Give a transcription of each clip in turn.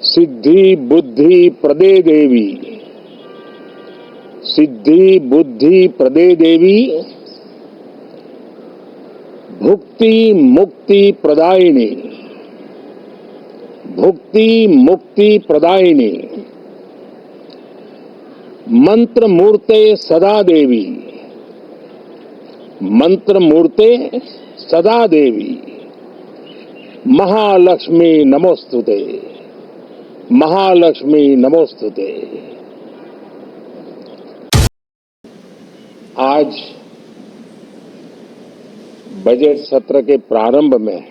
सिद्धि बुद्धि प्रदे देवी, सिद्धि बुद्धि प्रदे देवी, भुक्ति मुक्ति प्रदायिनी, भुक्ति मुक्ति प्रदायिनी, मंत्र मूर्ते सदा देवी, मंत्र मूर्ते सदा देवी, महालक्ष्मी नमोस्तुते, महालक्ष्मी नमोस्तुते। आज बजट सत्र के प्रारंभ में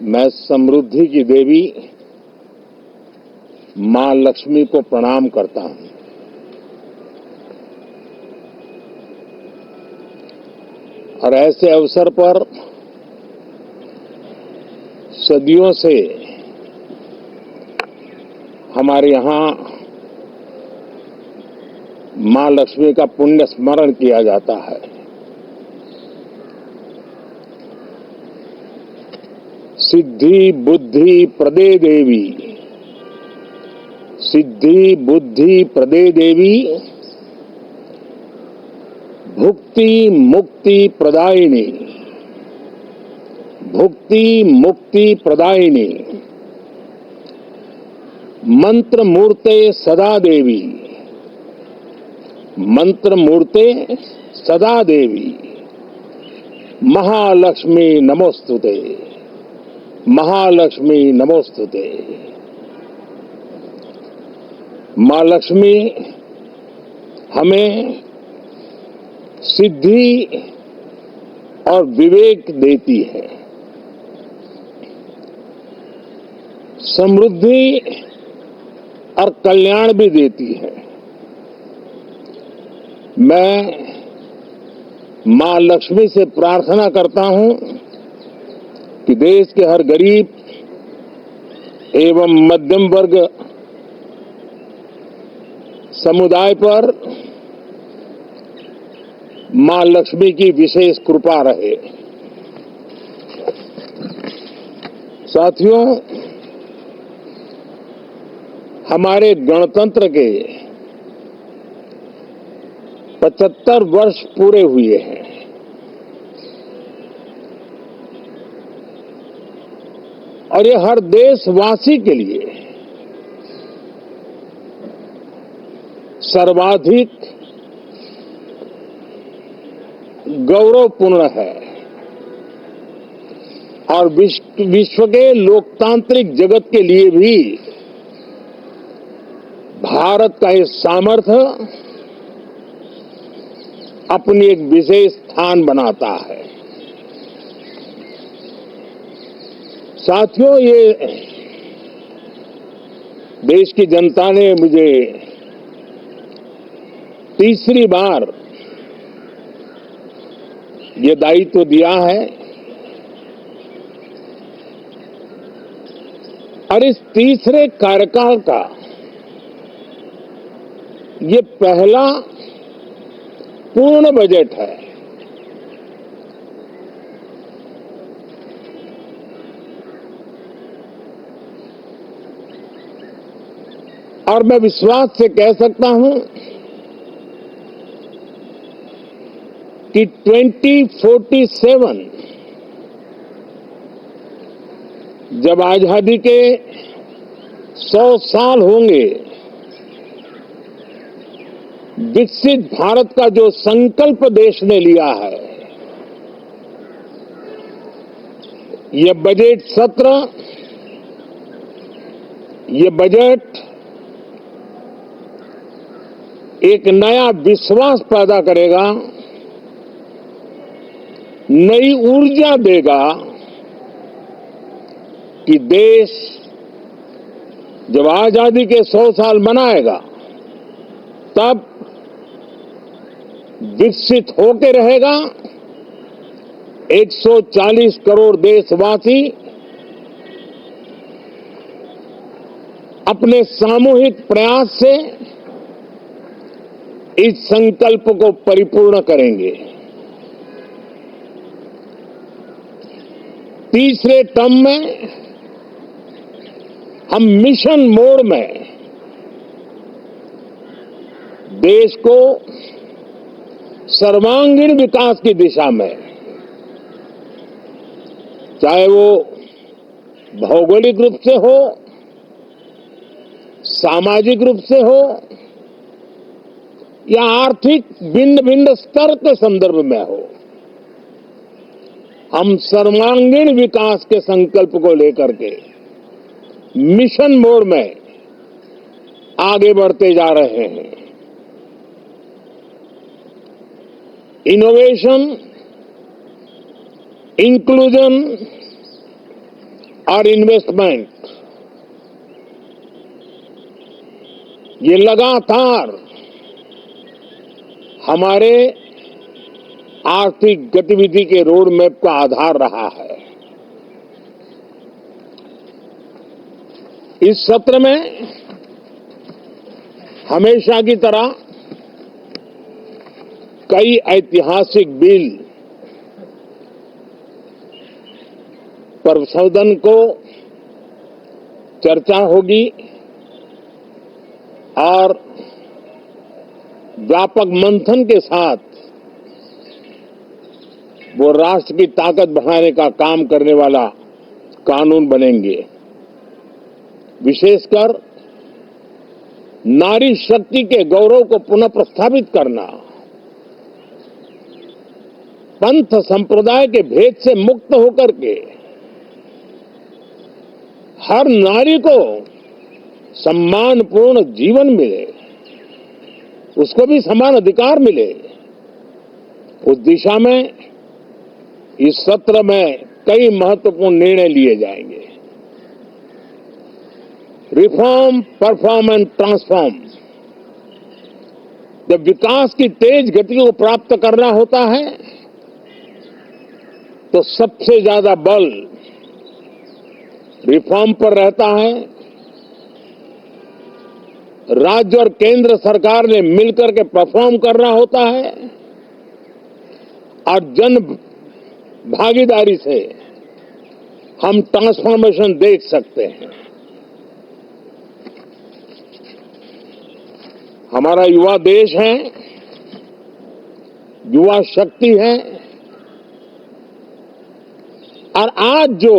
मैं समृद्धि की देवी मां लक्ष्मी को प्रणाम करता हूं। और ऐसे अवसर पर सदियों से हमारे यहां मां लक्ष्मी का पुण्य स्मरण किया जाता है। सिद्धि बुद्धि प्रदे देवी, सिद्धि बुद्धि प्रदे देवी, भुक्ति मुक्ति प्रदायिनी, भुक्ति मुक्ति प्रदायिनी, मंत्र मूर्ते सदा देवी, मंत्र मूर्ते सदा देवी, महालक्ष्मी नमोस्तुते, महालक्ष्मी नमोस्तुते। मां लक्ष्मी हमें सिद्धि और विवेक देती है, समृद्धि और कल्याण भी देती है। मैं मां लक्ष्मी से प्रार्थना करता हूं कि देश के हर गरीब एवं मध्यम वर्ग समुदाय पर मां लक्ष्मी की विशेष कृपा रहे। साथियों, हमारे गणतंत्र के 75 वर्ष पूरे हुए हैं। और ये हर देशवासी के लिए सर्वाधिक गौरवपूर्ण है और विश्व के लोकतांत्रिक जगत के लिए भी भारत का ये सामर्थ्य अपनी एक विशेष स्थान बनाता है। साथियों, ये देश की जनता ने मुझे तीसरी बार ये दायित्व दिया है और इस तीसरे कार्यकाल का ये पहला पूर्ण बजट है। और मैं विश्वास से कह सकता हूं कि 2047 जब आजादी के 100 साल होंगे, विकसित भारत का जो संकल्प देश ने लिया है, ये बजट सत्र, ये बजट एक नया विश्वास पैदा करेगा, नई ऊर्जा देगा कि देश जब आजादी के 100 साल मनाएगा तब विकसित होके रहेगा। 140 करोड़ देशवासी अपने सामूहिक प्रयास से इस संकल्प को परिपूर्ण करेंगे। तीसरे टर्म में हम मिशन मोड में देश को सर्वांगीण विकास की दिशा में, चाहे वो भौगोलिक रूप से हो, सामाजिक रूप से हो या आर्थिक भिन्न भिन्न स्तर के संदर्भ में हो, हम सर्वांगीण विकास के संकल्प को लेकर के मिशन मोड में आगे बढ़ते जा रहे हैं। इनोवेशन, इंक्लूजन और इन्वेस्टमेंट, ये लगातार हमारे आर्थिक गतिविधि के रोड मैप का आधार रहा है। इस सत्र में हमेशा की तरह कई ऐतिहासिक बिल पर संशोधन को चर्चा होगी और व्यापक मंथन के साथ वो राष्ट्र की ताकत बढ़ाने का काम करने वाला कानून बनेंगे। विशेषकर नारी शक्ति के गौरव को पुनः प्रस्थापित करना, पंथ संप्रदाय के भेद से मुक्त होकर के हर नारी को सम्मानपूर्ण जीवन मिले, उसको भी समान अधिकार मिले, उस दिशा में इस सत्र में कई महत्वपूर्ण निर्णय लिए जाएंगे। Reform, perform and transform. जब विकास की तेज गति को प्राप्त करना होता है तो सबसे ज्यादा बल रिफॉर्म पर रहता है। राज्य और केंद्र सरकार ने मिलकर के परफॉर्म करना होता है और जन भागीदारी से हम ट्रांसफॉर्मेशन देख सकते हैं। हमारा युवा देश है, युवा शक्ति है और आज जो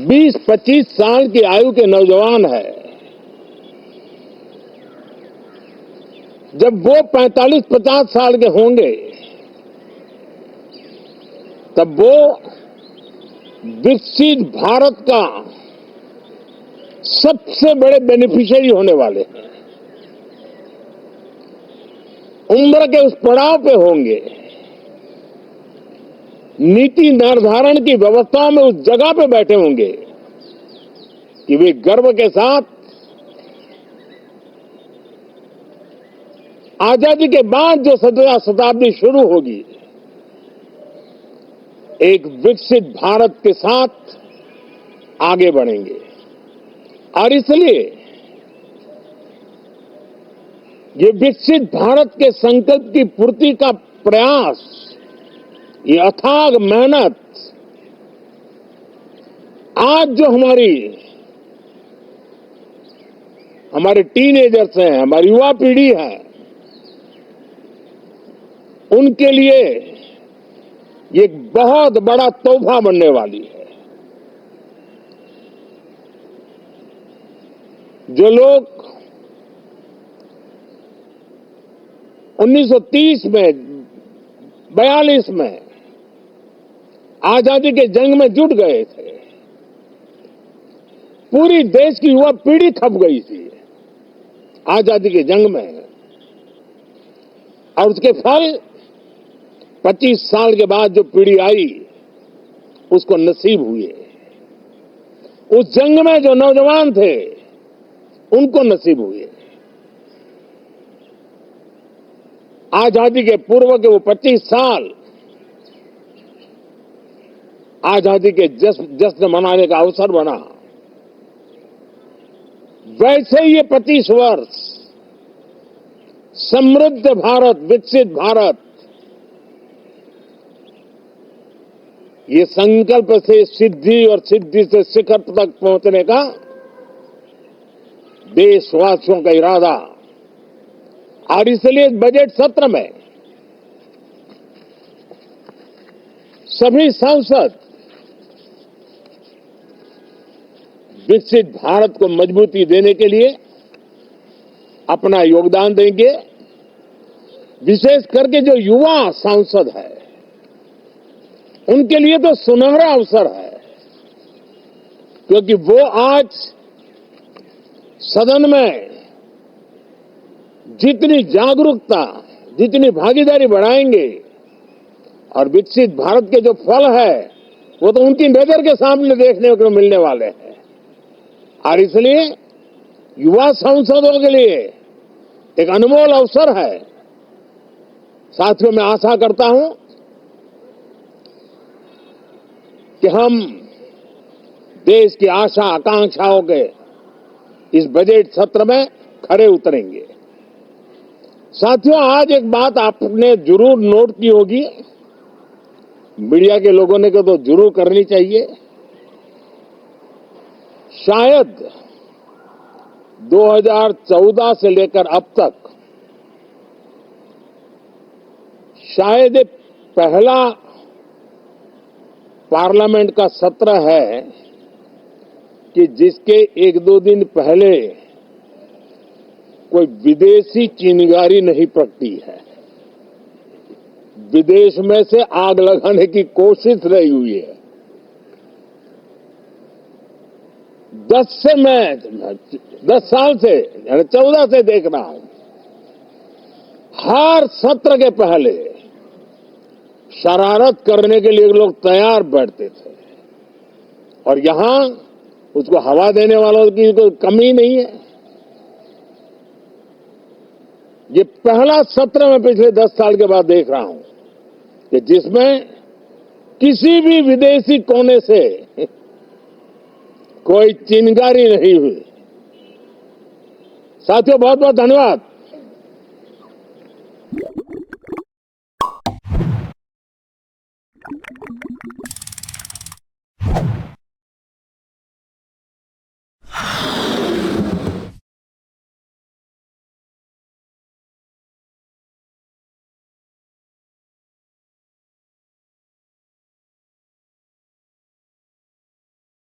20-25 साल की आयु के नौजवान है, जब वो 45-50 साल के होंगे तब वो विकसित भारत का सबसे बड़े बेनिफिशियरी होने वाले हैं। उम्र के उस पड़ाव पे होंगे, नीति निर्धारण की व्यवस्थाओं में उस जगह पे बैठे होंगे कि वे गर्व के साथ आजादी के बाद जो शताब्दी शुरू होगी, एक विकसित भारत के साथ आगे बढ़ेंगे। और इसलिए ये विकसित भारत के संकल्प की पूर्ति का प्रयास, ये अथाग मेहनत, आज जो हमारे टीनेजर्स हैं, हमारी युवा पीढ़ी है, उनके लिए ये एक बहुत बड़ा तोहफा बनने वाली है। जो लोग 1930 में, 42 में आजादी के जंग में जुट गए थे, पूरी देश की युवा पीढ़ी खप गई थी आजादी के जंग में, और उसके फल 25 साल के बाद जो पीढ़ी आई उसको नसीब हुए। उस जंग में जो नौजवान थे उनको नसीब हुए। आजादी के पूर्व के वो 25 साल आजादी के जश्न मनाने का अवसर बना। वैसे ही ये 25 वर्ष समृद्ध भारत, विकसित भारत, ये संकल्प से सिद्धि और सिद्धि से शिखर तक पहुंचने का देशवासियों का इरादा। और इसलिए बजट सत्र में सभी सांसद विकसित भारत को मजबूती देने के लिए अपना योगदान देंगे। विशेष करके जो युवा सांसद है उनके लिए तो सुनहरा अवसर है, क्योंकि वो आज सदन में जितनी जागरूकता, जितनी भागीदारी बढ़ाएंगे और विकसित भारत के जो फल है वो तो उनकी नजर के सामने देखने को मिलने वाले हैं। और इसलिए युवा सांसदों के लिए एक अनमोल अवसर है। साथियों, मैं आशा करता हूं कि हम देश की आशा आकांक्षाओं के इस बजट सत्र में खरे उतरेंगे। साथियों, आज एक बात आपने जरूर नोट की होगी, मीडिया के लोगों ने तो जरूर करनी चाहिए। शायद 2014 से लेकर अब तक शायद ये पहला पार्लियामेंट का सत्र है कि जिसके एक दो दिन पहले कोई विदेशी चिंगारी नहीं प्रगटी है, विदेश में से आग लगाने की कोशिश रही हुई है। 10 साल से 14 से देख रहा हूं, हर सत्र के पहले शरारत करने के लिए लोग तैयार बैठते थे और यहां उसको हवा देने वालों की कोई कमी नहीं है। ये पहला सत्र मैं पिछले 10 साल के बाद देख रहा हूं कि जिसमें किसी भी विदेशी कोने से कोई चिंगारी नहीं हुई। साथियों, बहुत बहुत धन्यवाद।